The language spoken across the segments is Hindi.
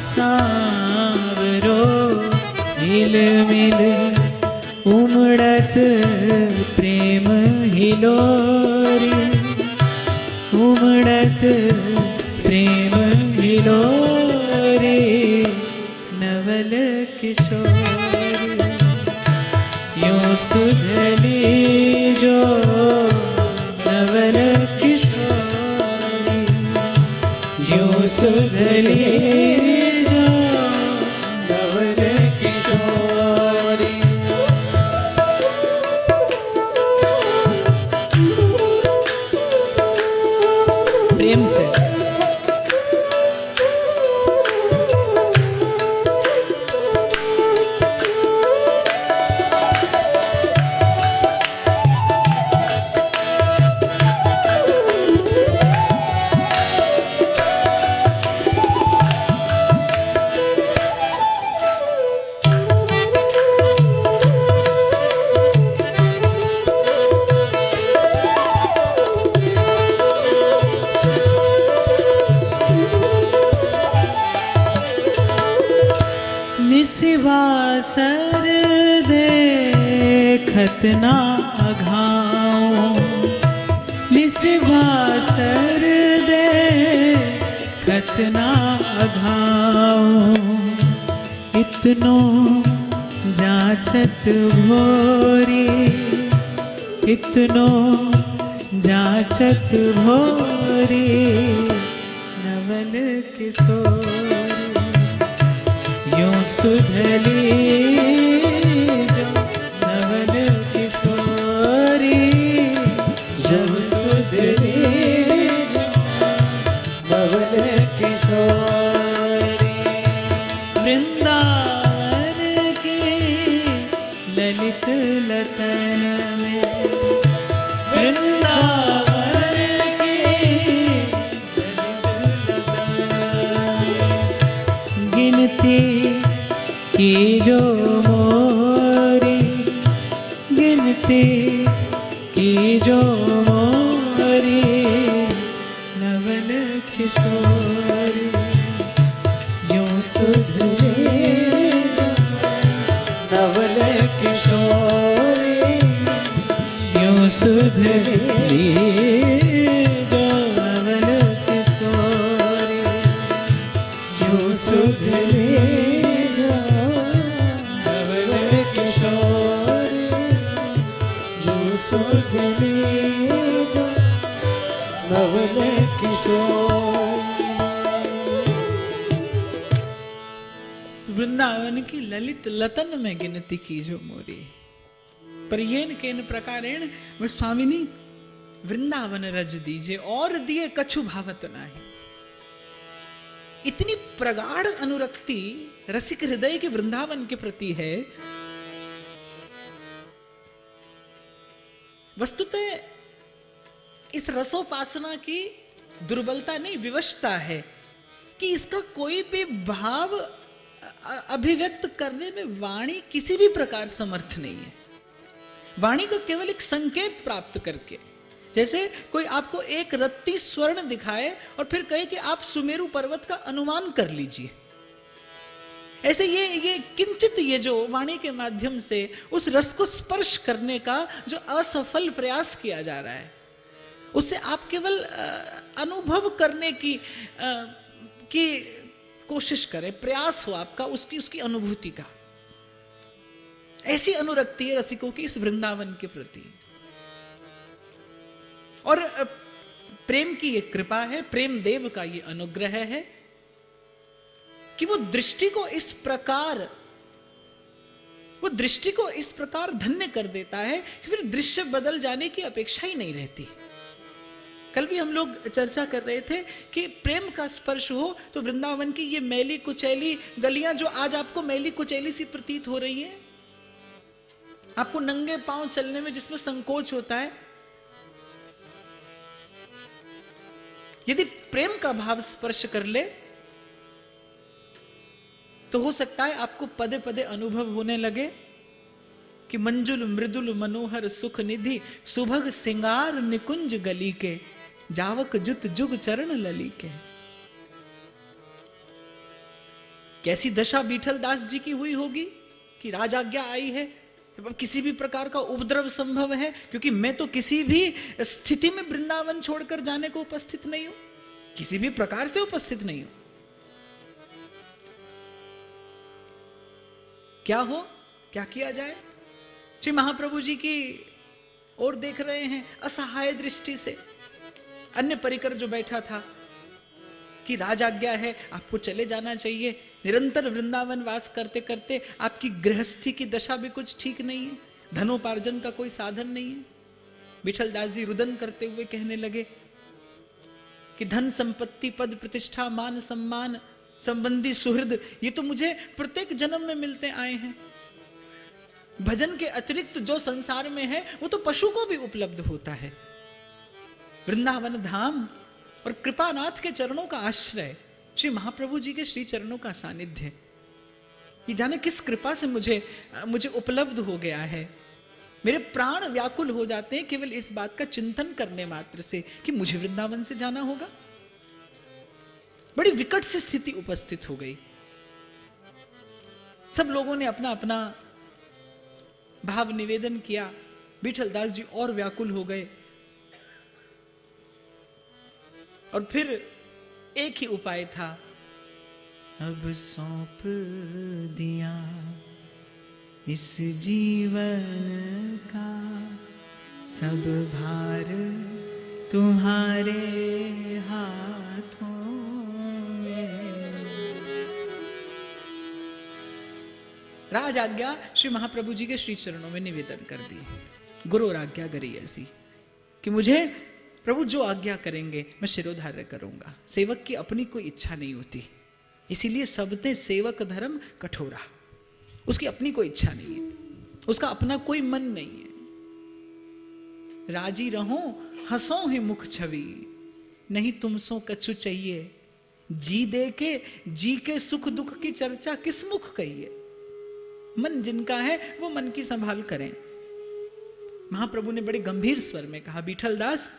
सांवरो हिल मिल उमड़त प्रेम हिलोरी, उमड़त प्रेम हिलोरी नवल किशोरी। यूं सुधली जो नवल किशोरी, यूं सुधली जो नवल किशोरी। प्रेम से निसिवासर देखत ना अघाऊं, निसिवासर देखत ना अघाऊं। इतनो जांचत भोरी, इतनो जांचत भोरी नवल किशोरी। यूं सुधली जो नवल किशोरी, जब सुधली जो नवल किशोरी। वृंदावन की ललित लतन में, वृंदावन की ललित लतन गिनती की जो मोरी, गिनती की जो मोरी नवल किशोरी। यूं सुधले नवल किशोरी, यूं सुधले जो नवल किशोरी। यूं सुधले नवल किशोरी। वृंदावन की ललित लतन में गिनती की जो मोरी, पर येन केन प्रकारेण वे स्वामिनी वृंदावन रज दीजे और दिए कछु भावत नाही। इतनी प्रगाढ़ अनुरक्ति रसिक हृदय के वृंदावन के प्रति है। वस्तुतः इस रसोपासना की दुर्बलता नहीं, विवशता है कि इसका कोई भी भाव अभिव्यक्त करने में वाणी किसी भी प्रकार समर्थ नहीं है। वाणी को केवल एक संकेत प्राप्त करके, जैसे कोई आपको एक रत्ती स्वर्ण दिखाए और फिर कहे कि आप सुमेरु पर्वत का अनुमान कर लीजिए, ऐसे ये किंचित ये जो वाणी के माध्यम से उस रस को स्पर्श करने का जो असफल प्रयास किया जा रहा है, उससे आप केवल अनुभव करने की कोशिश करें, प्रयास हो आपका उसकी अनुभूति का। ऐसी अनुरक्ति है रसिकों की इस वृंदावन के प्रति। और प्रेम की ये कृपा है, प्रेम देव का ये अनुग्रह है कि वो दृष्टि को इस प्रकार धन्य कर देता है कि फिर दृश्य बदल जाने की अपेक्षा ही नहीं रहती। कल भी हम लोग चर्चा कर रहे थे कि प्रेम का स्पर्श हो तो वृंदावन की ये मैली कुचैली गलियां जो आज आपको मैली कुचैली सी प्रतीत हो रही है, आपको नंगे पांव चलने में जिसमें संकोच होता है, यदि प्रेम का भाव स्पर्श कर ले तो हो सकता है आपको पदे पदे अनुभव होने लगे कि मंजुल मृदुल मनोहर सुख निधि सुभग सिंगार निकुंज गली के, जावक जुत जुग चरण लली के। कैसी दशा बीठल दास जी की हुई होगी कि राजाज्ञा आई है, किसी भी प्रकार का उपद्रव संभव है, क्योंकि मैं तो किसी भी स्थिति में वृंदावन छोड़कर जाने को उपस्थित नहीं हूं, किसी भी प्रकार से उपस्थित नहीं हूं। क्या हो, क्या किया जाए? श्री महाप्रभु जी की ओर देख रहे हैं असहाय दृष्टि से। अन्य परिकर जो बैठा था कि राजाज्ञा है, आपको चले जाना चाहिए, निरंतर वृंदावन वास करते करते आपकी गृहस्थी की दशा भी कुछ ठीक नहीं है, धनोपार्जन का कोई साधन नहीं है। विठल दास जी रुदन करते हुए कहने लगे कि धन संपत्ति पद प्रतिष्ठा मान सम्मान संबंधी सुहृद ये तो मुझे प्रत्येक जन्म में मिलते आए हैं। भजन के अतिरिक्त जो संसार में है वो तो पशु को भी उपलब्ध होता है। वृंदावन धाम और कृपानाथ के चरणों का आश्रय, श्री महाप्रभु जी के श्री चरणों का सानिध्य, ये जाने किस कृपा से मुझे उपलब्ध हो गया है। मेरे प्राण व्याकुल हो जाते हैं केवल इस बात का चिंतन करने मात्र से कि मुझे वृंदावन से जाना होगा। बड़ी विकट सी स्थिति उपस्थित हो गई। सब लोगों ने अपना अपना भाव निवेदन किया। विठल दास जी और व्याकुल हो गए और फिर एक ही उपाय था, अब सौंप दिया इस जीवन का सब भार तुम्हारे हाथों में। राज आज्ञा श्री महाप्रभु जी के श्री चरणों में निवेदन कर दी। गुरु आज्ञा करी ऐसी कि मुझे प्रभु जो आज्ञा करेंगे मैं शिरोधार्य करूंगा। सेवक की अपनी कोई इच्छा नहीं होती, इसीलिए सबते सेवक धर्म कठोरा। उसकी अपनी कोई इच्छा नहीं है, उसका अपना कोई मन नहीं है। राजी रहो हंसो है मुख छवि, नहीं तुम सो कछु चाहिए। जी दे के जी के सुख दुख की चर्चा किस मुख कहिए। मन जिनका है वो मन की संभाल करें। महाप्रभु ने बड़े गंभीर स्वर में कहा, बीठल दास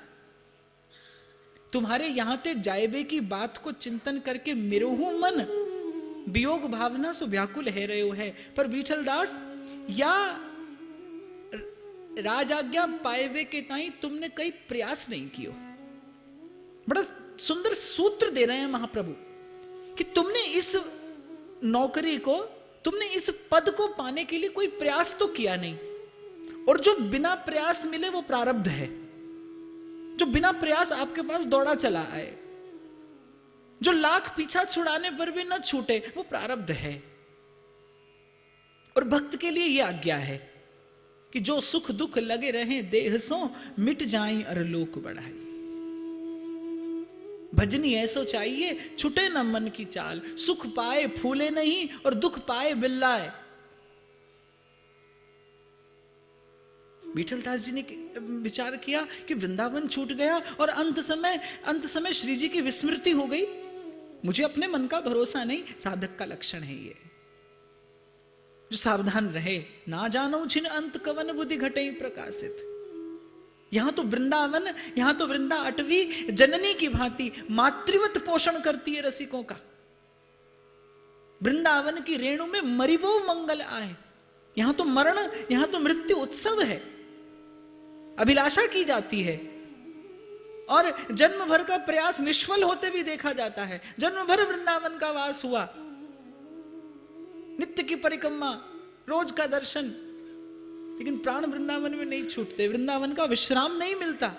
तुम्हारे यहां ते जायबे की बात को चिंतन करके मेरो हूं मन वियोग भावना सो व्याकुल है रहे हो है। पर बीठल दास या राजाज्ञा पाएवे के ताई तुमने कई प्रयास नहीं कियो। बड़ा सुंदर सूत्र दे रहे हैं महाप्रभु कि तुमने इस नौकरी को, तुमने इस पद को पाने के लिए कोई प्रयास तो किया नहीं, और जो बिना प्रयास मिले वो प्रारब्ध है। जो बिना प्रयास आपके पास दौड़ा चला आए, जो लाख पीछा छुड़ाने पर भी न छूटे, वो प्रारब्ध है। और भक्त के लिए यह आज्ञा है कि जो सुख दुख लगे रहे देह सो मिट जाए और लोक बढ़ाई। भजनी ऐसो चाहिए छुटे न मन की चाल, सुख पाए फूले नहीं और दुख पाए बिल्लाए। विठल दास जी ने विचार किया कि वृंदावन छूट गया और अंत समय श्री जी की विस्मृति हो गई। मुझे अपने मन का भरोसा नहीं, साधक का लक्षण है ये। जो सावधान रहे, ना जानो छिन अंत कवन बुद्धि घटे प्रकाशित। यहां तो वृंदा अटवी जननी की भांति मातृवत पोषण करती है रसिकों का। वृंदावन की रेणु में मरिबो मंगल आए। यहां तो मृत्यु उत्सव है, अभिलाषा की जाती है और जन्म भर का प्रयास निष्फल होते भी देखा जाता है। जन्म भर वृंदावन का वास हुआ, नित्य की परिक्रमा, रोज का दर्शन, लेकिन प्राण वृंदावन में नहीं छूटते, वृंदावन का विश्राम नहीं मिलता।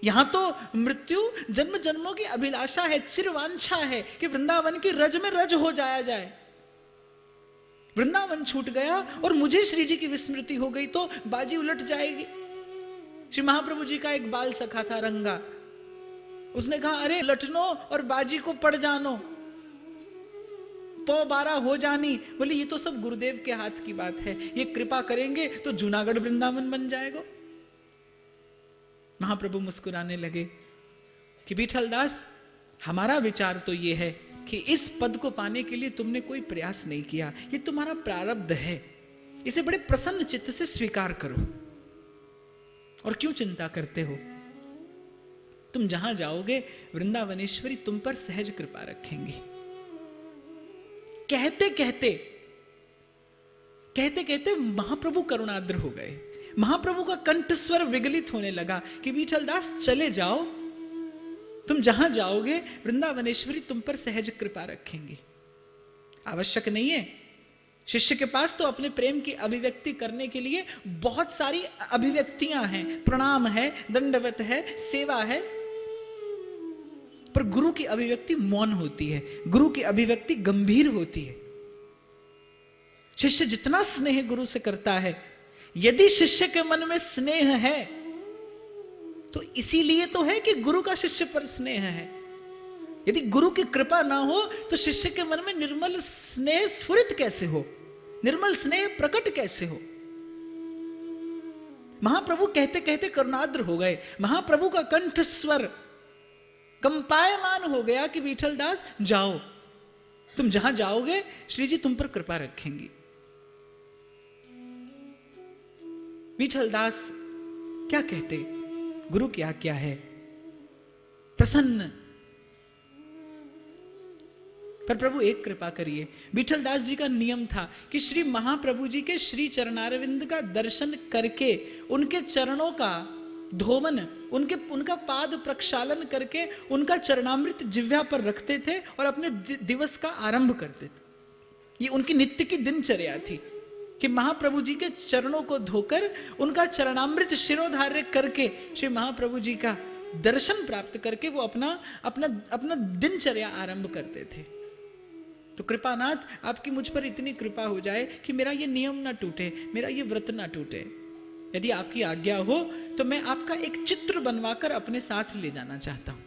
यहां तो मृत्यु जन्म जन्मों की अभिलाषा है, चिरवांछा है कि वृंदावन की रज में रज हो जाया जाए। वृंदावन छूट गया और मुझे श्री जी की विस्मृति हो गई तो बाजी उलट जाएगी। श्री महाप्रभु जी का एक बाल सखा था रंगा, उसने कहा अरे लटनो और बाजी को पड़ जानो, पौ 12 हो जानी। बोले ये तो सब गुरुदेव के हाथ की बात है, ये कृपा करेंगे तो जूनागढ़ वृंदावन बन जाएगा। महाप्रभु मुस्कुराने लगे कि बीठल दास हमारा विचार तो ये है कि इस पद को पाने के लिए तुमने कोई प्रयास नहीं किया, ये तुम्हारा प्रारब्ध है, इसे बड़े प्रसन्न चित्त से स्वीकार करो। और क्यों चिंता करते हो, तुम जहां जाओगे वृंदावनेश्वरी तुम पर सहज कृपा रखेंगी। कहते कहते कहते कहते महाप्रभु करुणाद्र हो गए। महाप्रभु का कंठ स्वर विगलित होने लगा कि विठलदास चले जाओ, तुम जहां जाओगे वृंदावनेश्वरी तुम पर सहज कृपा रखेंगी। आवश्यक नहीं है, शिष्य के पास तो अपने प्रेम की अभिव्यक्ति करने के लिए बहुत सारी अभिव्यक्तियां हैं, प्रणाम है, दंडवत है, सेवा है, पर गुरु की अभिव्यक्ति मौन होती है, गुरु की अभिव्यक्ति गंभीर होती है। शिष्य जितना स्नेह गुरु से करता है, यदि शिष्य के मन में स्नेह है तो इसीलिए तो है कि गुरु का शिष्य पर स्नेह है। यदि गुरु की कृपा ना हो तो शिष्य के मन में निर्मल स्नेह स्फुरित कैसे हो, निर्मल स्नेह प्रकट कैसे हो। महाप्रभु कहते कहते करुणाद्र हो गए। महाप्रभु का कंठ स्वर कंपायमान हो गया कि विठलदास जाओ, तुम जहां जाओगे श्री जी तुम पर कृपा रखेंगी। विठलदास क्या कहते, गुरु की आज्ञा है, प्रसन्न। पर प्रभु एक कृपा करिए। विठलदास जी का नियम था कि श्री महाप्रभु जी के श्री चरणारविंद का दर्शन करके उनके चरणों का धोवन, उनका पाद प्रक्षालन करके उनका चरणामृत जिह्वा पर रखते थे और अपने दिवस का आरंभ करते थे। ये उनकी नित्य की दिनचर्या थी कि महाप्रभु जी के चरणों को धोकर उनका चरणामृत शिरोधार्य करके श्री महाप्रभु जी का दर्शन प्राप्त करके वो अपना दिनचर्या आरंभ करते थे। तो कृपानाथ आपकी मुझ पर इतनी कृपा हो जाए कि मेरा ये नियम ना टूटे, मेरा ये व्रत ना टूटे। यदि आपकी आज्ञा हो तो मैं आपका एक चित्र बनवाकर अपने साथ ले जाना चाहता हूं।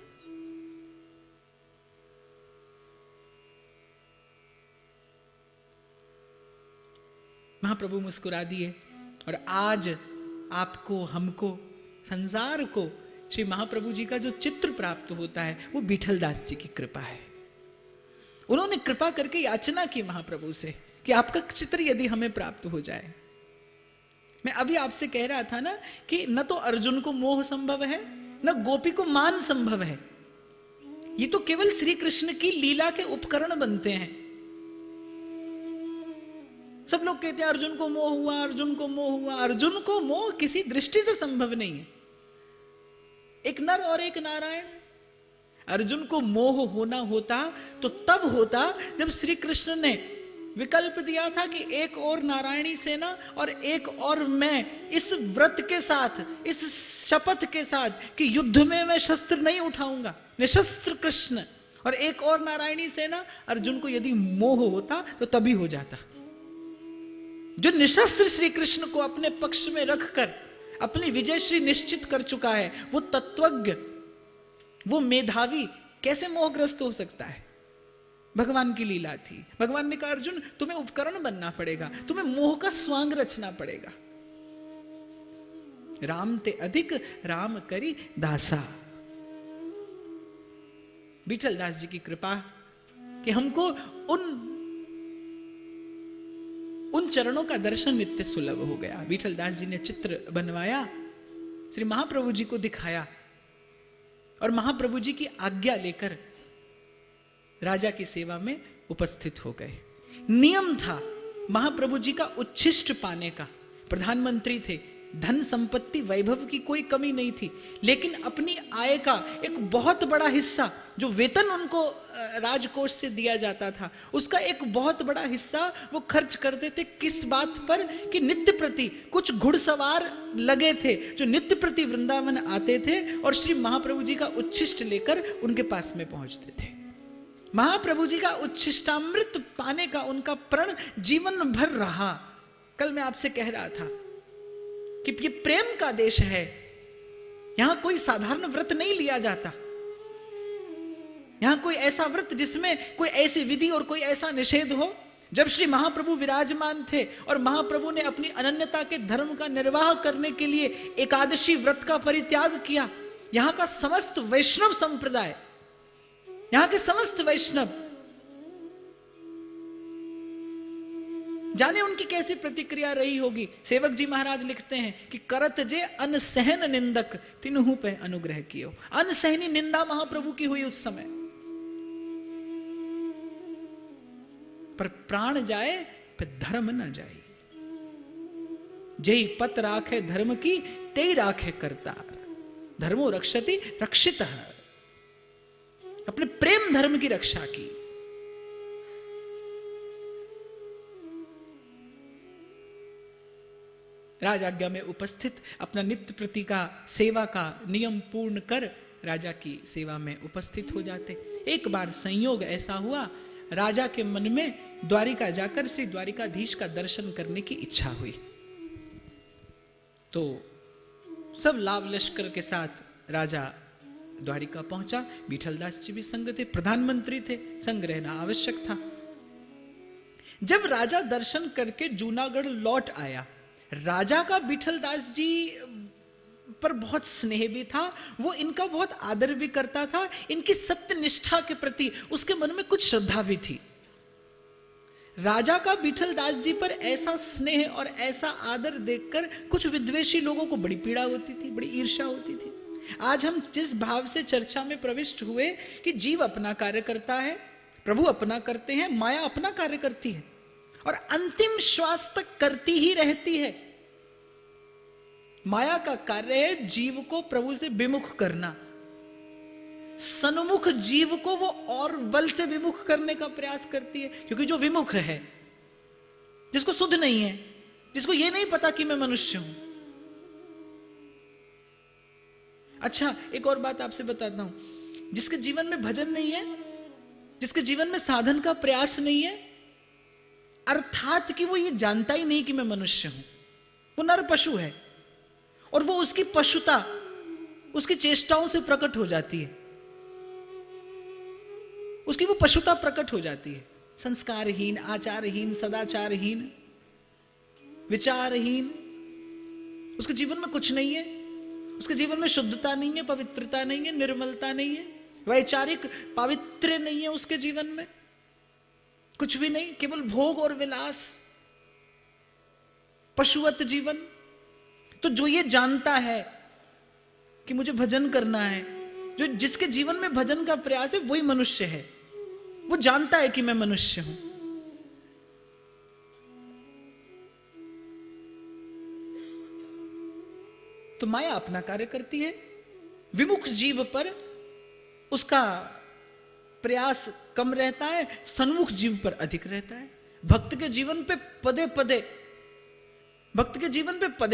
महाप्रभु मुस्कुरा दिए और आज आपको, हमको, संसार को श्री महाप्रभु जी का जो चित्र प्राप्त होता है वो विठलदास जी की कृपा है। उन्होंने कृपा करके याचना की महाप्रभु से कि आपका चित्र यदि हमें प्राप्त हो जाए। मैं अभी आपसे कह रहा था ना कि न तो अर्जुन को मोह संभव है, न गोपी को मान संभव है। ये तो केवल श्री कृष्ण की लीला के उपकरण बनते हैं। सब लोग कहते हैं अर्जुन को मोह हुआ, अर्जुन को मोह हुआ। अर्जुन को मोह किसी दृष्टि से संभव नहीं है। एक नर और एक नारायण। अर्जुन को मोह होना होता तो तब होता जब श्री कृष्ण ने विकल्प दिया था कि एक और नारायणी सेना और एक और मैं, इस व्रत के साथ, इस शपथ के साथ कि युद्ध में मैं शस्त्र नहीं उठाऊंगा, निशस्त्र कृष्ण और एक और नारायणी सेना। अर्जुन को यदि मोह होता तो तभी हो जाता। जो निशस्त्र श्री कृष्ण को अपने पक्ष में रखकर अपनी विजयश्री निश्चित कर चुका है, वो तत्वज्ञ, वो मेधावी कैसे मोहग्रस्त हो सकता है। भगवान की लीला थी। भगवान ने कहा अर्जुन तुम्हें उपकरण बनना पड़ेगा, तुम्हें मोह का स्वांग रचना पड़ेगा। राम ते अधिक राम करी दासा। विठलदास जी की कृपा कि हमको उन चरणों का दर्शन नित्य सुलभ हो गया। विठलदास जी ने चित्र बनवाया, श्री महाप्रभु जी को दिखाया और महाप्रभु जी की आज्ञा लेकर राजा की सेवा में उपस्थित हो गए। नियम था महाप्रभु जी का उच्छिष्ट पाने का। प्रधानमंत्री थे, धन संपत्ति वैभव की कोई कमी नहीं थी, लेकिन अपनी आय का एक बहुत बड़ा हिस्सा जो वेतन उनको राजकोष से दिया जाता था, उसका एक बहुत बड़ा हिस्सा वो खर्च करते थे। किस बात पर कि नित्य प्रति कुछ घुड़सवार लगे थे जो नित्य प्रति वृंदावन आते थे और श्री महाप्रभु जी का उच्छिष्ट लेकर उनके पास में पहुंचते थे। महाप्रभु जी का उच्छिष्टामृत पाने का उनका प्रण जीवन भर रहा। कल मैं आपसे कह रहा था कि ये प्रेम का देश है। यहां कोई साधारण व्रत नहीं लिया जाता। यहां कोई ऐसा व्रत जिसमें कोई ऐसी विधि और कोई ऐसा निषेध हो। जब श्री महाप्रभु विराजमान थे और महाप्रभु ने अपनी अनन्यता के धर्म का निर्वाह करने के लिए एकादशी व्रत का परित्याग किया, यहां का समस्त वैष्णव संप्रदाय, यहां के समस्त वैष्णव, जाने उनकी कैसी प्रतिक्रिया रही होगी। सेवक जी महाराज लिखते हैं कि करत जे अनसहन निंदक तिन्हु पे अनुग्रह कियो। अनसहनी निंदा महाप्रभु की हुई उस समय, पर प्राण जाए पर धर्म न जाए। जेहि पत राखे धर्म की तेई राखे करतार, धर्मो रक्षति रक्षितः। अपने प्रेम धर्म की रक्षा की। राज आज्ञा में उपस्थित अपना नित्य प्रति का सेवा का नियम पूर्ण कर राजा की सेवा में उपस्थित हो जाते। एक बार संयोग ऐसा हुआ, राजा के मन में द्वारिका जाकर श्री द्वारिकाधीश का दर्शन करने की इच्छा हुई। तो सब लाभ लश्कर के साथ राजा द्वारिका पहुंचा। विठलदास जी भी संग थे, प्रधानमंत्री थे, संग रहना आवश्यक था। जब राजा दर्शन करके जूनागढ़ लौट आया, राजा का विठलदास जी पर बहुत स्नेह भी था, वो इनका बहुत आदर भी करता था। इनकी सत्य निष्ठा के प्रति उसके मन में कुछ श्रद्धा भी थी। राजा का विठलदास जी पर ऐसा स्नेह और ऐसा आदर देखकर कुछ विद्वेषी लोगों को बड़ी पीड़ा होती थी, बड़ी ईर्ष्या होती थी। आज हम जिस भाव से चर्चा में प्रविष्ट हुए कि जीव अपना कार्य करता है, प्रभु अपना करते हैं, माया अपना कार्य करती है और अंतिम श्वास तक करती ही रहती है। माया का कार्य है जीव को प्रभु से विमुख करना। सन्मुख जीव को वो और बल से विमुख करने का प्रयास करती है, क्योंकि जो विमुख है, जिसको सुध नहीं है, जिसको ये नहीं पता कि मैं मनुष्य हूं। अच्छा, एक और बात आपसे बताता हूं। जिसके जीवन में भजन नहीं है, जिसके जीवन में साधन का प्रयास नहीं है, अर्थात कि वो ये जानता ही नहीं कि मैं मनुष्य हूं, वो नर पशु है और वो उसकी पशुता उसकी चेष्टाओं से प्रकट हो जाती है। उसकी वो पशुता प्रकट हो जाती है। संस्कारहीन, आचारहीन, सदाचारहीन, विचारहीन, उसके जीवन में कुछ नहीं है। उसके जीवन में शुद्धता नहीं है, पवित्रता नहीं है, निर्मलता नहीं है, वैचारिक पावित्र्य नहीं है उसके जीवन में, कुछ भी नहीं, केवल भोग और विलास, पशुवत जीवन। तो जो ये जानता है कि मुझे भजन करना है, जो जिसके जीवन में भजन का प्रयास है, वही मनुष्य है। वो जानता है कि मैं मनुष्य हूं। तो माया अपना कार्य करती है। विमुख जीव पर उसका प्रयास कम रहता है, सन्मुख जीव पर अधिक रहता है। भक्त के जीवन पे पदे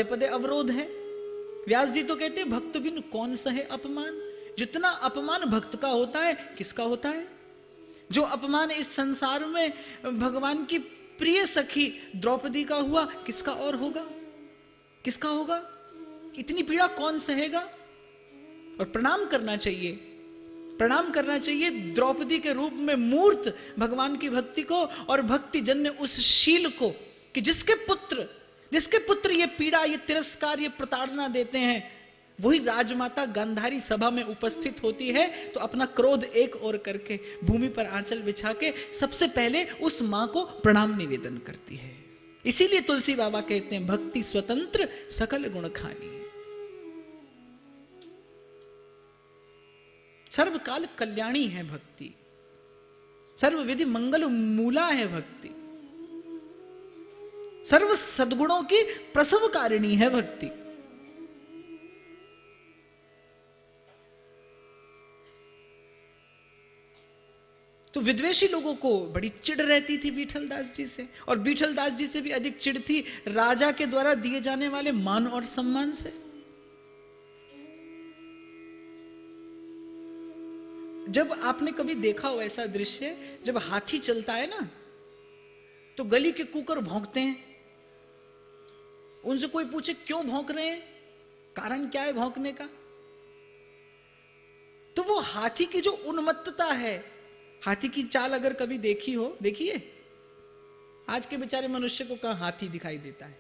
पदे अवरोध है। व्यास जी तो कहते हैं, भक्त बिन कौन सहे अपमान। जितना अपमान भक्त का होता है, किसका होता है? जो अपमान इस संसार में भगवान की प्रिय सखी द्रौपदी का हुआ, किसका और होगा? किसका होगा? इतनी पीड़ा कौन सहेगा? और प्रणाम करना चाहिए, प्रणाम करना चाहिए द्रौपदी के रूप में मूर्त भगवान की भक्ति को और भक्ति जन्य उस शील को कि जिसके पुत्र ये पीड़ा, ये तिरस्कार, ये प्रताड़ना देते हैं, वही राजमाता गांधारी सभा में उपस्थित होती है तो अपना क्रोध एक ओर करके भूमि पर आंचल बिछा के सबसे पहले उस मां को प्रणाम निवेदन करती है। इसीलिए तुलसी बाबा कहते हैं, भक्ति स्वतंत्र सकल गुण खानी, सर्वकाल कल्याणी है भक्ति, सर्वविधि मंगल मूला है भक्ति, सर्व सद्गुणों की प्रसवकारिणी है भक्ति। तो विद्वेषी लोगों को बड़ी चिढ़ रहती थी विठलदास जी से, और विठलदास जी से भी अधिक चिढ़ थी राजा के द्वारा दिए जाने वाले मान और सम्मान से। जब आपने कभी देखा हो ऐसा दृश्य, जब हाथी चलता है ना, तो गली के कुकर भौंकते हैं। उनसे कोई पूछे क्यों भौंक रहे हैं, कारण क्या है भौंकने का, तो वो हाथी की जो उन्मत्तता है, हाथी की चाल अगर कभी देखी हो, देखिए आज के बेचारे मनुष्य को कहां हाथी दिखाई देता है,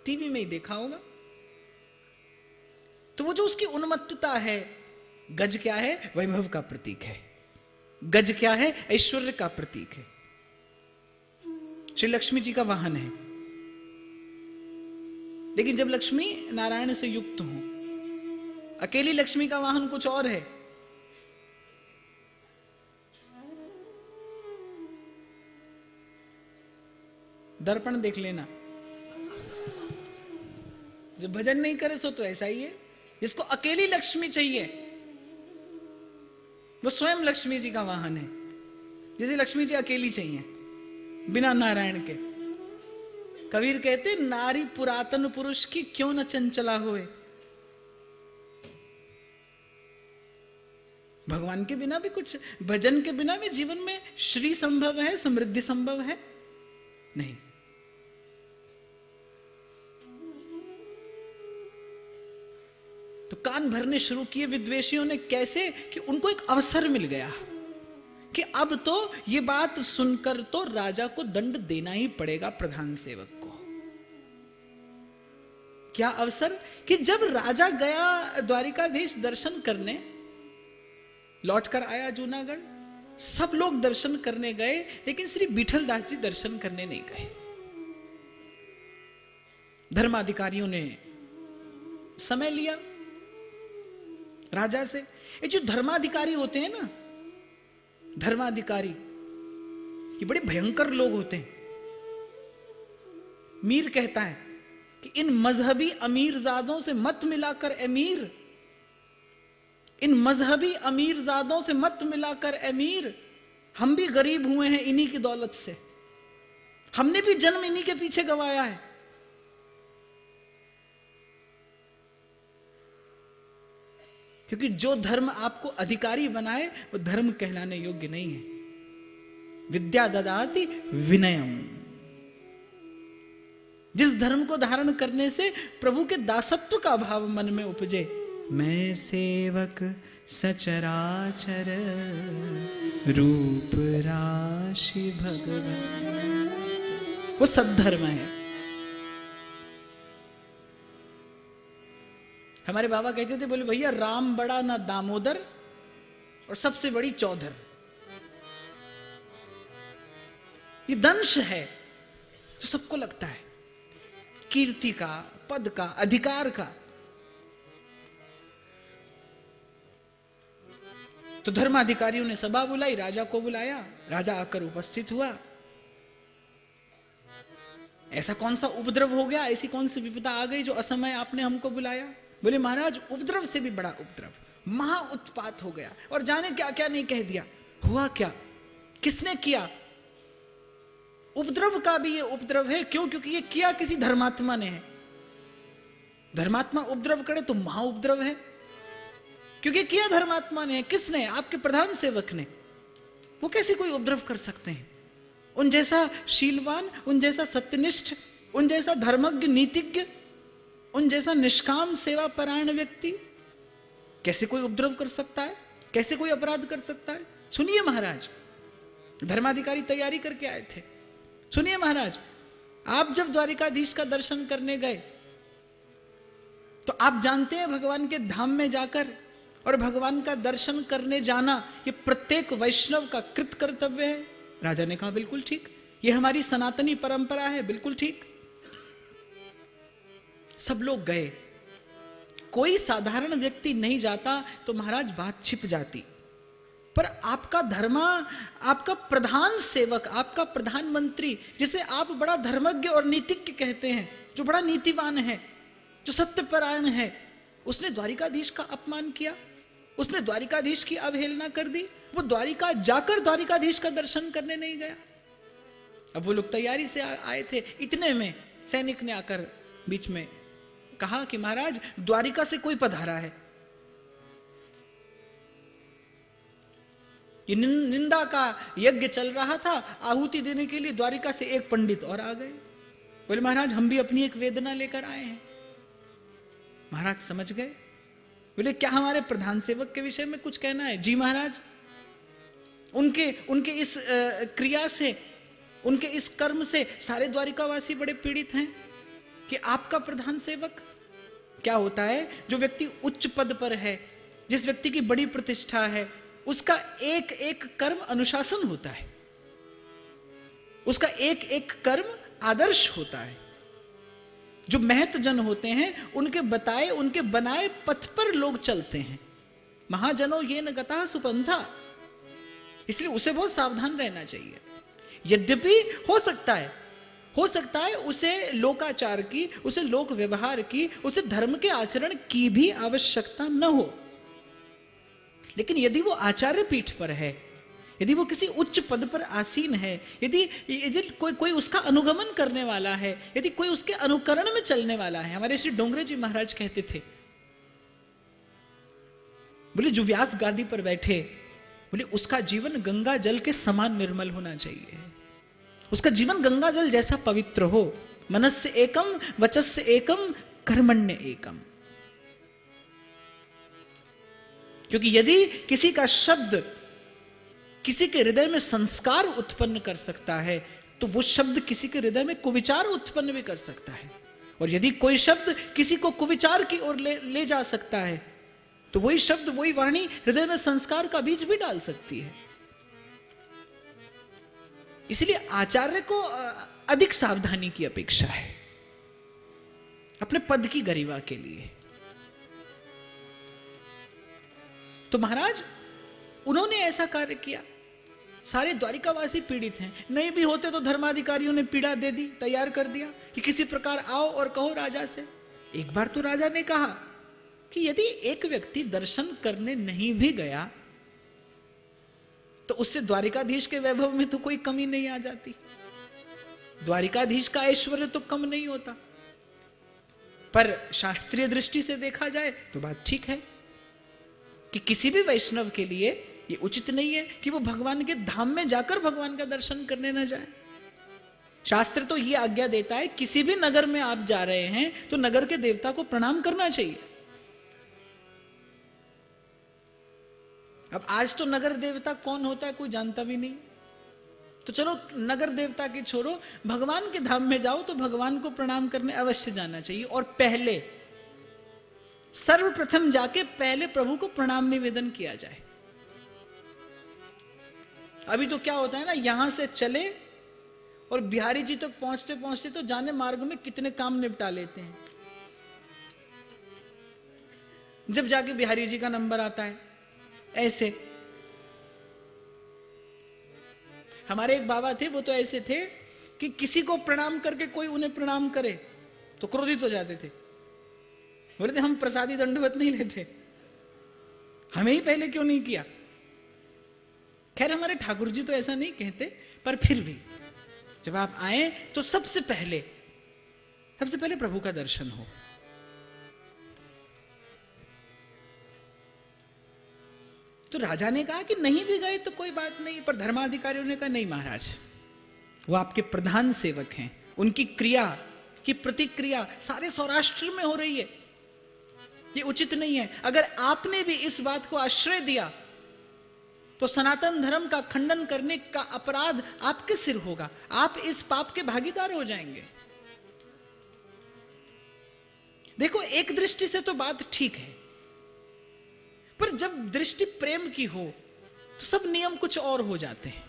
टीवी में ही देखा होगा। तो वो जो उसकी उन्मत्तता है, गज क्या है? वैभव का प्रतीक है। गज क्या है? ऐश्वर्य का प्रतीक है। श्री लक्ष्मी जी का वाहन है। लेकिन जब लक्ष्मी नारायण से युक्त हो, अकेली लक्ष्मी का वाहन कुछ और है। दर्पण देख लेना। जो भजन नहीं करे सो तो ऐसा ही है। जिसको अकेली लक्ष्मी चाहिए वो स्वयं लक्ष्मी जी का वाहन है। जैसे लक्ष्मी जी अकेली चाहिए बिना नारायण के। कबीर कहते नारी पुरातन पुरुष की क्यों न चंचला होए। भगवान के बिना भी कुछ, भजन के बिना भी जीवन में श्री संभव है, समृद्धि संभव है नहीं। तो कान भरने शुरू किए विद्वेषियों ने। कैसे कि उनको एक अवसर मिल गया कि अब तो ये बात सुनकर तो राजा को दंड देना ही पड़ेगा प्रधान सेवक को। क्या अवसर कि जब राजा गया द्वारिकाधीश दर्शन करने, लौटकर आया जूनागढ़, सब लोग दर्शन करने गए लेकिन श्री विठलदास जी दर्शन करने नहीं गए। धर्माधिकारियों ने समय लिया राजा से। ये जो धर्माधिकारी होते हैं ना, धर्माधिकारी ये बड़े भयंकर लोग होते हैं। मीर कहता है कि इन मजहबी अमीरजादों से मत मिलाकर अमीर, इन मजहबी अमीरजादों से मत मिलाकर अमीर। हम भी गरीब हुए हैं इन्हीं की दौलत से, हमने भी जन्म इन्हीं के पीछे गंवाया है। क्योंकि जो धर्म आपको अधिकारी बनाए वो धर्म कहलाने योग्य नहीं है। विद्या ददाति विनयम। जिस धर्म को धारण करने से प्रभु के दासत्व का भाव मन में उपजे, मैं सेवक सचराचर रूप राशि भगवान, वो सद्धर्म है। हमारे बाबा कहते थे, बोले भैया राम बड़ा ना दामोदर और सबसे बड़ी चौधर। ये दंश है जो सबको लगता है, कीर्ति का, पद का, अधिकार का। तो धर्माधिकारियों ने सभा बुलाई, राजा को बुलाया, राजा आकर उपस्थित हुआ। ऐसा कौन सा उपद्रव हो गया, ऐसी कौन सी विपदा आ गई जो असमय आपने हमको बुलाया? बोले महाराज उपद्रव से भी बड़ा उपद्रव, महा उत्पात हो गया और जाने क्या क्या नहीं कह दिया। हुआ क्या, किसने किया? उपद्रव का भी ये उपद्रव है। क्यों? क्योंकि ये किया किसी धर्मात्मा ने है। धर्मात्मा उपद्रव करे तो महा उपद्रव है, क्योंकि किया धर्मात्मा ने है। किसने? आपके प्रधान सेवक ने। वो कैसे कोई उपद्रव कर सकते हैं? उन जैसा शीलवान, उन जैसा सत्यनिष्ठ, उन जैसा धर्मज्ञ नीतिज्ञ, उन जैसा निष्काम सेवा परायण व्यक्ति कैसे कोई उपद्रव कर सकता है? कैसे कोई अपराध कर सकता है? सुनिए महाराज, धर्माधिकारी तैयारी करके आए थे। सुनिए महाराज, आप जब द्वारिकाधीश का दर्शन करने गए तो आप जानते हैं भगवान के धाम में जाकर और भगवान का दर्शन करने जाना ये प्रत्येक वैष्णव का कृत कर्तव्य है। राजा ने कहा बिल्कुल ठीक, ये हमारी सनातनी परंपरा है, बिल्कुल ठीक। सब लोग गए। कोई साधारण व्यक्ति नहीं जाता तो महाराज बात छिप जाती। पर आपका धर्मा, आपका प्रधान सेवक, आपका प्रधानमंत्री, जिसे आप बड़ा धर्मज्ञ और नीतिज्ञ कहते हैं, जो बड़ा नीतिवान है, जो सत्यपरायण है, उसने द्वारिकाधीश का अपमान किया, उसने द्वारिकाधीश की अवहेलना कर दी। वो द्वारिका जाकर द्वारिकाधीश का दर्शन करने नहीं गया। अब वो लोग तैयारी से आए थे, इतने में सैनिक ने आकर बीच में कहा कि महाराज द्वारिका से कोई पधारा है। ये निंदा का यज्ञ चल रहा था, आहुति देने के लिए द्वारिका से एक पंडित और आ गए। बोले महाराज हम भी अपनी एक वेदना लेकर आए हैं। महाराज समझ गए। बोले क्या हमारे प्रधान सेवक के विषय में कुछ कहना है? जी महाराज, उनके इस क्रिया से, उनके इस कर्म से सारे द्वारिकावासी बड़े पीड़ित हैं कि आपका प्रधान सेवक। क्या होता है, जो व्यक्ति उच्च पद पर है, जिस व्यक्ति की बड़ी प्रतिष्ठा है, उसका एक एक कर्म अनुशासन होता है, उसका एक एक कर्म आदर्श होता है। जो महत जन होते हैं उनके बताए, उनके बनाए पथ पर लोग चलते हैं। महाजनों ये न गता सुपंथा, इसलिए उसे बहुत सावधान रहना चाहिए। यद्यपि हो सकता है हो सकता है उसे लोकाचार की, उसे लोक व्यवहार की, उसे धर्म के आचरण की भी आवश्यकता न हो, लेकिन यदि वो आचार्य पीठ पर है, यदि वो किसी उच्च पद पर आसीन है, यदि यदि कोई उसका अनुगमन करने वाला है, यदि कोई उसके अनुकरण में चलने वाला है। हमारे श्री डोंगरे जी महाराज कहते थे, बोले जो व्यास गादी पर बैठे, बोले उसका जीवन गंगा जल के समान निर्मल होना चाहिए, उसका जीवन गंगा जल जैसा पवित्र हो। मनस्य एकम, वचस्य एकम, कर्मण्य एकम। क्योंकि यदि किसी का शब्द किसी के हृदय में संस्कार उत्पन्न कर सकता है, तो वो शब्द किसी के हृदय में कुविचार उत्पन्न भी कर सकता है। और यदि कोई शब्द किसी को कुविचार की ओर ले जा सकता है, तो वही शब्द, वही वाणी हृदय में संस्कार का बीज भी डाल सकती है। इसलिए आचार्य को अधिक सावधानी की अपेक्षा है अपने पद की गरिमा के लिए। तो महाराज उन्होंने ऐसा कार्य किया। सारे द्वारिकावासी पीड़ित हैं, नहीं भी होते तो धर्माधिकारियों ने पीड़ा दे दी, तैयार कर दिया कि किसी प्रकार आओ और कहो राजा से। एक बार तो राजा ने कहा कि यदि एक व्यक्ति दर्शन करने नहीं भी गया तो उससे द्वारिकाधीश के वैभव में तो कोई कमी नहीं आ जाती, द्वारिकाधीश का ऐश्वर्य तो कम नहीं होता। पर शास्त्रीय दृष्टि से देखा जाए तो बात ठीक है कि किसी भी वैष्णव के लिए ये उचित नहीं है कि वो भगवान के धाम में जाकर भगवान का दर्शन करने न जाए। शास्त्र तो ये आज्ञा देता है किसी भी नगर में आप जा रहे हैं तो नगर के देवता को प्रणाम करना चाहिए। अब आज तो नगर देवता कौन होता है कोई जानता भी नहीं, तो चलो नगर देवता की छोड़ो, भगवान के धाम में जाओ तो भगवान को प्रणाम करने अवश्य जाना चाहिए। और पहले सर्वप्रथम जाके पहले प्रभु को प्रणाम निवेदन किया जाए। अभी तो क्या होता है ना, यहां से चले और बिहारी जी तक पहुंचते पहुंचते तो जाने मार्ग में कितने काम निपटा लेते हैं। जब जाके बिहारी जी का नंबर आता है, ऐसे हमारे एक बाबा थे, वो तो ऐसे थे कि किसी को प्रणाम करके कोई उन्हें प्रणाम करे तो क्रोधित हो जाते थे। बोले थे हम प्रसादी दंडवत नहीं लेते, हमें ही पहले क्यों नहीं किया। खैर हमारे ठाकुर जी तो ऐसा नहीं कहते, पर फिर भी जब आप आए तो सबसे पहले प्रभु का दर्शन हो। तो राजा ने कहा कि नहीं भी गए तो कोई बात नहीं, पर धर्माधिकारियों ने कहा नहीं महाराज, वो आपके प्रधान सेवक हैं, उनकी क्रिया की प्रतिक्रिया सारे सौराष्ट्र में हो रही है, ये उचित नहीं है। अगर आपने भी इस बात को आश्रय दिया तो सनातन धर्म का खंडन करने का अपराध आपके सिर होगा, आप इस पाप के भागीदार हो जाएंगे। देखो एक दृष्टि से तो बात ठीक है, पर जब दृष्टि प्रेम की हो तो सब नियम कुछ और हो जाते हैं,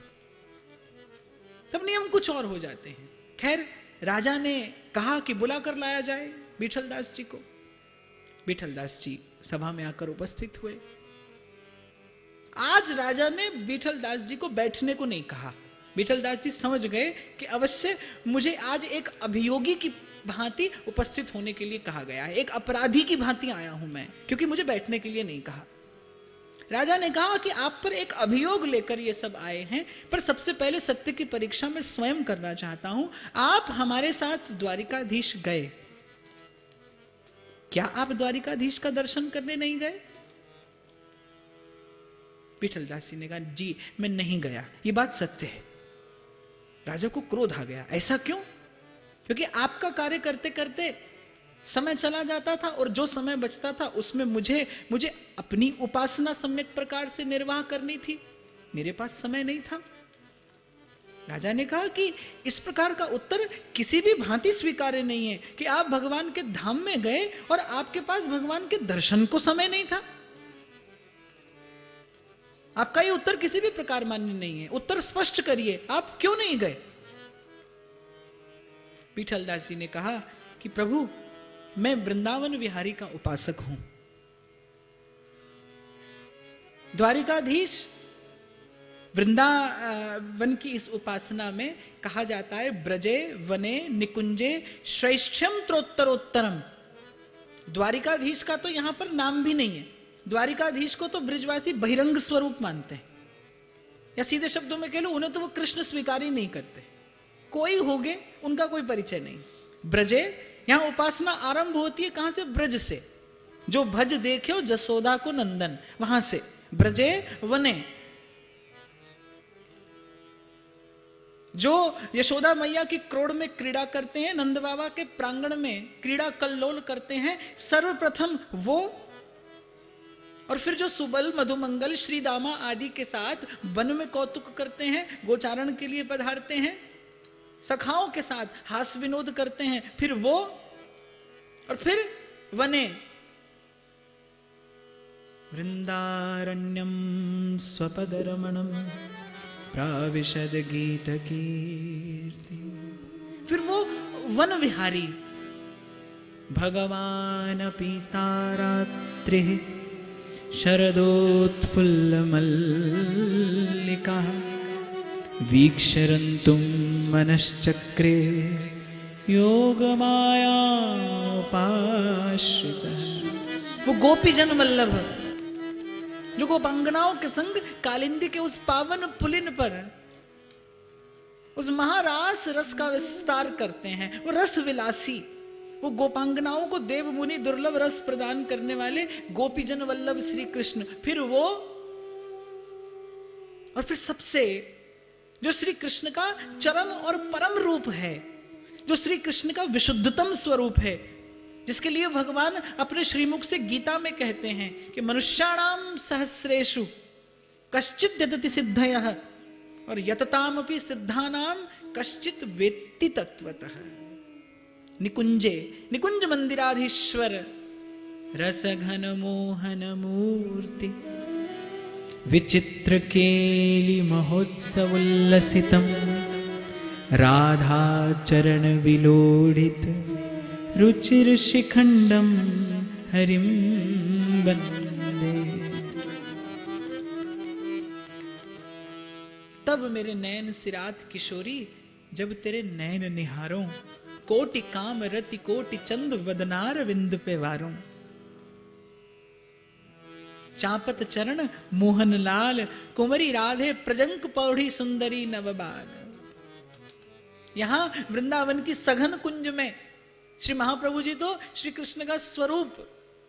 सब नियम कुछ और हो जाते हैं। खैर राजा ने कहा कि बुलाकर लाया जाए विठलदास जी को। विठलदास जी सभा में आकर उपस्थित हुए। आज राजा ने विठलदास जी को बैठने को नहीं कहा। विठलदास जी समझ गए कि अवश्य मुझे आज एक अभियोगी की भांति उपस्थित होने के लिए कहा गया है, एक अपराधी की भांति आया हूं मैं, क्योंकि मुझे बैठने के लिए नहीं कहा। राजा ने कहा कि आप पर एक अभियोग लेकर ये सब आए हैं, पर सबसे पहले सत्य की परीक्षा मैं स्वयं करना चाहता हूं। आप हमारे साथ द्वारिकाधीश गए, क्या आप द्वारिकाधीश का दर्शन करने नहीं गए? विठलदास जी ने कहा जी मैं नहीं गया, ये बात सत्य है। राजा को क्रोध आ गया। ऐसा क्यों? क्योंकि आपका कार्य करते करते समय चला जाता था और जो समय बचता था उसमें मुझे अपनी उपासना सम्यक प्रकार से निर्वाह करनी थी, मेरे पास समय नहीं था। राजा ने कहा कि इस प्रकार का उत्तर किसी भी भांति स्वीकार्य नहीं है कि आप भगवान के धाम में गए और आपके पास भगवान के दर्शन को समय नहीं था। आपका ये उत्तर किसी भी प्रकार मान्य नहीं है। उत्तर स्पष्ट करिए, आप क्यों नहीं गए? विठलदास जी ने कहा कि प्रभु मैं वृंदावन विहारी का उपासक हूं, द्वारिकाधीश वृंदावन की इस उपासना में कहा जाता है ब्रजे वने निकुंजे श्रेष्ठ्यम त्रोत्तरोत्तरम। द्वारिकाधीश का तो यहां पर नाम भी नहीं है। द्वारिकाधीश को तो ब्रिजवासी बहिरंग स्वरूप मानते हैं, या सीधे शब्दों में कह लो उन्हें तो वो कृष्ण स्वीकार ही नहीं करते। कोई होगे उनका कोई परिचय नहीं। ब्रजे, यहां उपासना आरंभ होती है कहां से? ब्रज से। जो भज देखे जसोदा को नंदन, वहां से। ब्रजे वने, जो यशोदा मैया की क्रोड़ में क्रीड़ा करते हैं, नंद बाबा के प्रांगण में क्रीड़ा कल्लोल करते हैं, सर्वप्रथम वो। और फिर जो सुबल मधुमंगल श्री दामा आदि के साथ वन में कौतुक करते हैं, गोचारण के लिए पधारते हैं, सखाओं के साथ हास विनोद करते हैं, फिर वो। और फिर वने, वृंदारण्यम स्वपदरमणम प्राविशद गीत कीर्ति। फिर वो वन विहारी, भगवान पीतारात्रि शरदोत्फुल्ल मल्लिका वीक्षरन्तुं मनश्चक्रे योगमाया उपाश्रितः। वो गोपीजन वल्लभ जो गोपांगनाओं के संग कालिंदी के उस पावन पुलिन पर उस महारास रस का विस्तार करते हैं, वो रस विलासी, वो गोपांगनाओं को देव मुनि दुर्लभ रस प्रदान करने वाले गोपीजन वल्लभ श्री कृष्ण। फिर वो, और फिर सबसे जो श्री कृष्ण का चरम और परम रूप है, जो श्री कृष्ण का विशुद्धतम स्वरूप है, जिसके लिए भगवान अपने श्रीमुख से गीता में कहते हैं कि मनुष्याणाम सहस्रेषु कश्चित यतति सिद्धयः और यततामपि सिद्धानाम कश्चित वेत्ति तत्वतः। निकुंजे, निकुंज मंदिराधीश्वर रसघन मोहन मूर्ति विचित्र केली महोत्सवोल्लसितम राधा चरण विलोडित रुचिर शिखंडम हरिम वंदे। तब मेरे नैन सिरात किशोरी, जब तेरे नैन निहारों, कोटि काम रति कोटि चंद वदनार विंद पे वारों। चापत चरण मोहन लाल कुंवरी राधे प्रजंक पौड़ी सुंदरी नवबाल। यहां वृंदावन की सघन कुंज में श्री महाप्रभु जी तो श्री कृष्ण का स्वरूप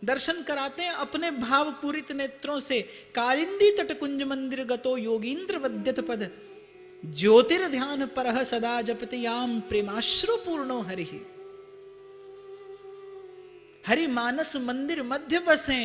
दर्शन कराते हैं अपने भाव पूरित नेत्रों से। कालिंदी तट कुंज मंदिर गतो योगींद्र वद्यत पद ज्योतिर्ध्यान परह सदा जपति याम प्रेमाश्रु पूर्णो हरि। हरि मानस मंदिर मध्य बसे,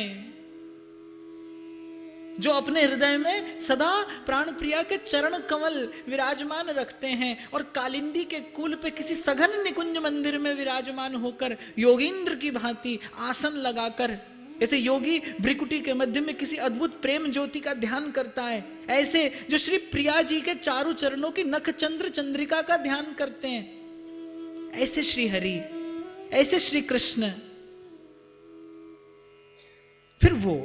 जो अपने हृदय में सदा प्राण प्रिया के चरण कमल विराजमान रखते हैं और कालिंदी के कूल पे किसी सघन निकुंज मंदिर में विराजमान होकर योगींद्र की भांति आसन लगाकर, ऐसे योगी भ्रिकुटी के मध्य में किसी अद्भुत प्रेम ज्योति का ध्यान करता है, ऐसे जो श्री प्रिया जी के चारों चरणों की नख चंद्र चंद्रिका का ध्यान करते हैं, ऐसे श्री हरि, ऐसे श्री कृष्ण। फिर वो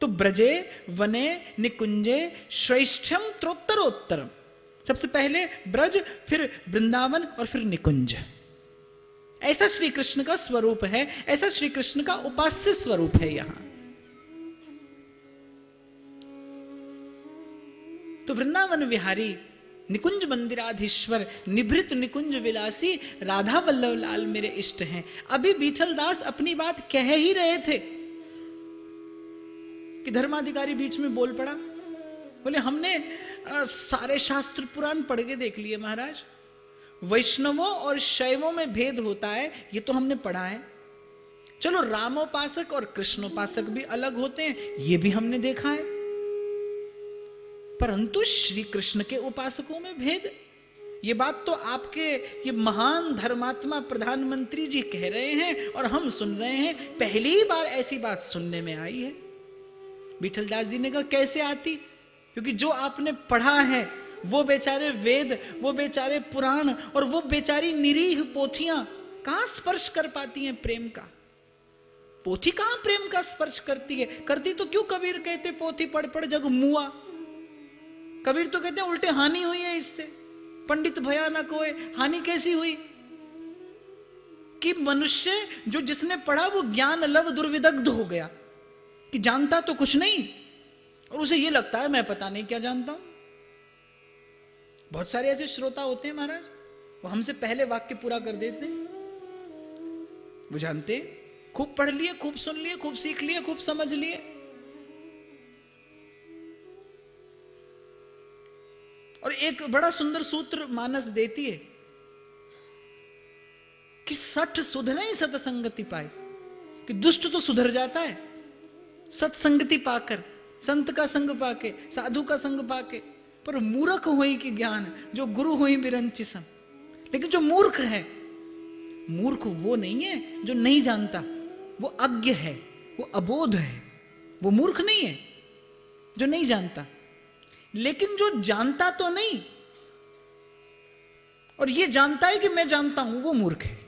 तो ब्रजे वने निकुंजे श्रेष्ठ्यम त्रोत्तरोत्तरम। सबसे पहले ब्रज, फिर वृंदावन और फिर निकुंज। ऐसा श्री कृष्ण का स्वरूप है, ऐसा श्री कृष्ण का उपास्य स्वरूप है यहां। तो वृंदावन विहारी, निकुंज मंदिराधीश्वर, निभृत निकुंज विलासी राधा वल्लभ लाल मेरे इष्ट हैं। अभी बीठल दास अपनी बात कह ही रहे थे कि धर्माधिकारी बीच में बोल पड़ा, बोले हमने सारे शास्त्र पुराण पढ़ के देख लिए महाराज, वैष्णवों और शैवों में भेद होता है ये तो हमने पढ़ा है। चलो रामोपासक और कृष्णोपासक भी अलग होते हैं ये भी हमने देखा है, परंतु श्री कृष्ण के उपासकों में भेद, ये बात तो आपके ये महान धर्मात्मा प्रधानमंत्री जी कह रहे हैं और हम सुन रहे हैं। पहली बार ऐसी बात सुनने में आई है। विठलदास जी ने कहा कैसे आती, क्योंकि जो आपने पढ़ा है वो बेचारे वेद, वो बेचारे पुराण और वो बेचारी निरीह पोथियां कहां स्पर्श कर पाती हैं प्रेम का। पोथी कहां प्रेम का स्पर्श करती है, करती तो क्यों कबीर कहते पोथी पढ़ पढ़ जग मुआ। कबीर तो कहते हैं उल्टे हानि हुई है इससे। पंडित भयानक होए, हानि कैसी हुई कि मनुष्य जो जिसने पढ़ा वो ज्ञान लव दुर्विदग्ध हो गया, कि जानता तो कुछ नहीं और उसे ये लगता है मैं पता नहीं क्या जानता हूं। बहुत सारे ऐसे श्रोता होते हैं महाराज, वो हमसे पहले वाक्य पूरा कर देते हैं। वो जानते खूब पढ़ लिए, खूब सुन लिए, खूब सीख लिए, खूब समझ लिए, और एक बड़ा सुंदर सूत्र मानस देती है कि सठ सुधरे ही सतसंगति पाए, कि दुष्ट तो सुधर जाता है सत्संगति पाकर, संत का संग पाके, साधु का संग पाके, पर मूर्ख होई कि ज्ञान जो गुरु होई बिरंची सम। लेकिन जो मूर्ख है, मूर्ख वो नहीं है जो नहीं जानता, वो अज्ञ है, वो अबोध है। वो मूर्ख नहीं है जो नहीं जानता, लेकिन जो जानता तो नहीं और ये जानता है कि मैं जानता हूं, वो मूर्ख है।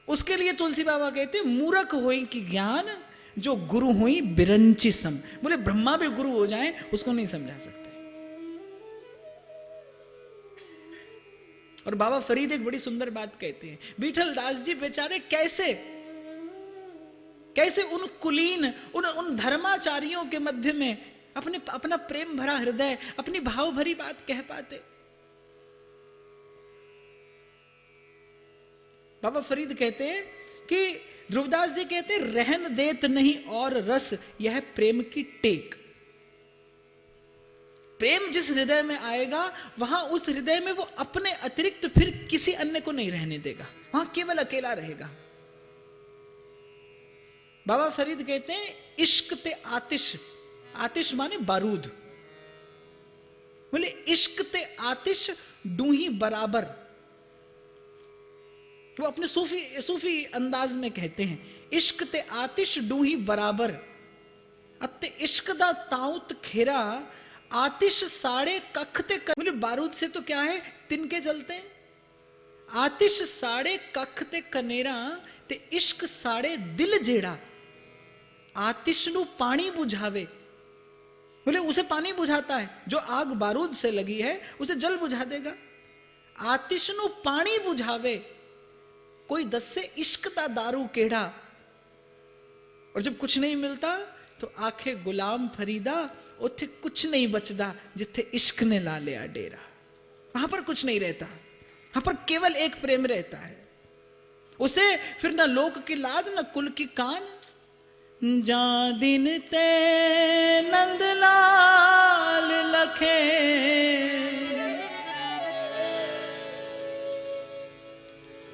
उसके लिए तुलसी बाबा कहते हैं मूर्ख होई कि ज्ञान जो गुरु हुई बिरंची सम। बोले ब्रह्मा भी गुरु हो जाए उसको नहीं समझा सकते। और बाबा फरीद एक बड़ी सुंदर बात कहते हैं, विठल दास जी बेचारे कैसे कैसे उन कुलीन, उन धर्माचारियों के मध्य में अपना प्रेम भरा हृदय, अपनी भाव भरी बात कह पाते। बाबा फरीद कहते हैं कि ध्रुवदास जी कहते हैं रहन देत नहीं और रस यह प्रेम की टेक। प्रेम जिस हृदय में आएगा वहां उस हृदय में वो अपने अतिरिक्त फिर किसी अन्य को नहीं रहने देगा, वहां केवल अकेला रहेगा। बाबा फरीद कहते हैं इश्क ते आतिश, आतिश माने बारूद, बोले इश्क ते आतिश डूही बराबर। वो अपने सूफी अंदाज में कहते हैं इश्क ते आतिश डूही बराबर, अत्ते इश्क दा ताउत खेरा आतिश साड़े कख ते कर। बोले बारूद से तो क्या है, तिनके जलते हैं। आतिश साड़े कख ते कनेरा ते इश्क साड़े दिल जेड़ा आतिश नु पानी बुझावे। बोले उसे पानी बुझाता है, जो आग बारूद से लगी है उसे जल बुझा देगा। आतिश नु पानी बुझावे कोई दस से इश्क दा दारू केड़ा। और जब कुछ नहीं मिलता तो आखे गुलाम फरीदा उथे कुछ नहीं बचदा जिथे इश्क ने ला लिया डेरा। वहां पर कुछ नहीं रहता, वहां पर केवल एक प्रेम रहता है। उसे फिर ना लोक की लाज ना कुल की कान। जा दिन ते नंदलाल लखे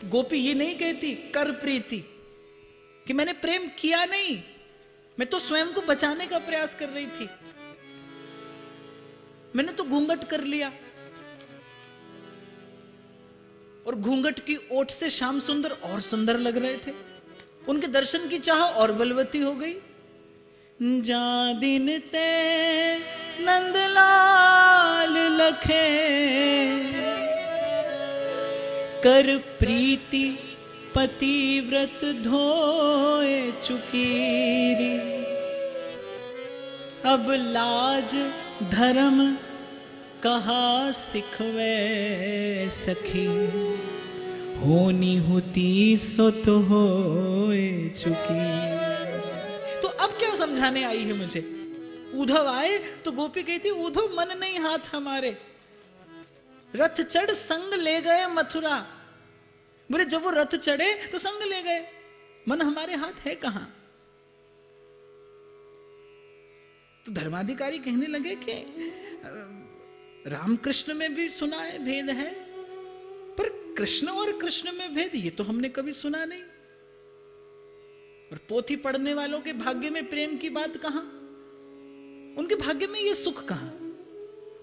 गोपी ये नहीं कहती कर प्रीति कि मैंने प्रेम किया नहीं, मैं तो स्वयं को बचाने का प्रयास कर रही थी, मैंने तो घूंघट कर लिया। और घूंघट की ओट से श्याम सुंदर और सुंदर लग रहे थे, उनके दर्शन की चाह और बलवती हो गई। जा दिन ते नंदलाल लखे कर प्रीति पतिव्रत धोए चुकीरी। अब लाज धर्म कहा सिखवे सखी, होनी होती सो तो होए चुकी। तो अब क्या समझाने आई है मुझे? उद्धव आए तो गोपी कहती उद्धव मन नहीं हाथ हमारे, रथ चढ़ संग ले गए मथुरा। बोले जब वो रथ चढ़े तो संग ले गए, मन हमारे हाथ है कहां? तो धर्माधिकारी कहने लगे कि रामकृष्ण में भी सुना है भेद है, पर कृष्ण और कृष्ण में भेद ये तो हमने कभी सुना नहीं। और पोथी पढ़ने वालों के भाग्य में प्रेम की बात कहां? उनके भाग्य में ये सुख कहां?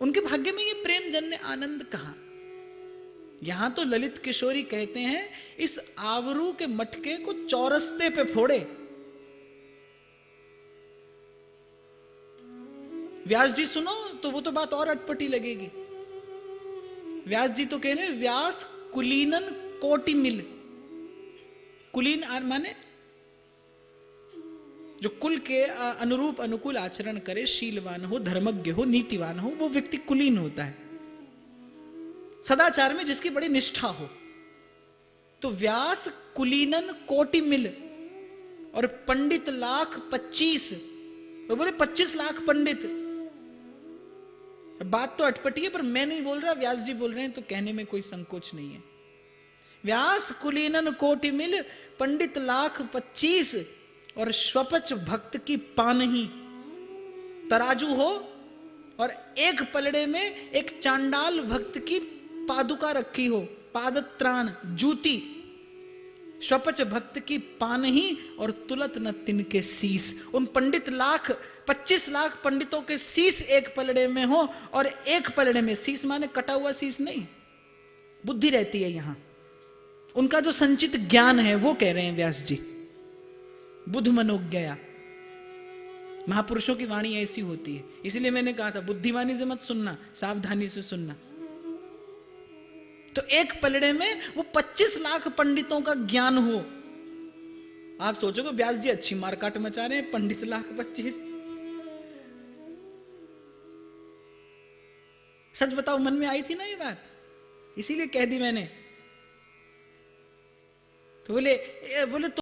उनके भाग्य में ये प्रेम जन्य आनंद कहां? यहां तो ललित किशोरी कहते हैं इस आवरू के मटके को चौरस्ते पे फोड़े। व्यास जी सुनो तो वो तो बात और अटपटी लगेगी। व्यास जी तो कह रहे हैं व्यास कुलीनन कोटि मिल। कुलीन माने जो कुल के अनुरूप अनुकूल आचरण करे, शीलवान हो, धर्मज्ञ हो, नीतिवान हो, वो व्यक्ति कुलीन होता है। सदाचार में जिसकी बड़ी निष्ठा हो। तो व्यास कुलीनन कोटि मिल और पंडित लाख 25। और बोले 25 लाख पंडित। बात तो अटपटी है, पर मैं नहीं बोल रहा, व्यास जी बोल रहे हैं, तो कहने में कोई संकोच नहीं है। व्यास कुलीनन कोटि मिल पंडित लाख 25 और स्वपच भक्त की पानही। तराजू हो और एक पलड़े में एक चांडाल भक्त की पादुका रखी हो, पादत्राण, जूती। स्वपच भक्त की पानही और तुलत न तिनके शीस। उन पंडित लाख 25 लाख पंडितों के शीस एक पलड़े में हो, और एक पलड़े में शीस माने कटा हुआ शीस नहीं, बुद्धि रहती है यहां। उनका जो संचित ज्ञान है वो कह रहे हैं व्यास जी। बुद्ध मनोज्ञया। महापुरुषों की वाणी ऐसी होती है। इसलिए मैंने कहा था बुद्धिमानी से मत सुनना, सावधानी से सुनना। तो एक पलड़े में वो 25 लाख पंडितों का ज्ञान हो। आप सोचोगे व्यास जी अच्छी मारकाट मचा रहे हैं, पंडित लाख 25। सच बताओ, मन में आई थी ना ये बात, इसीलिए कह दी मैंने। तो बोले तो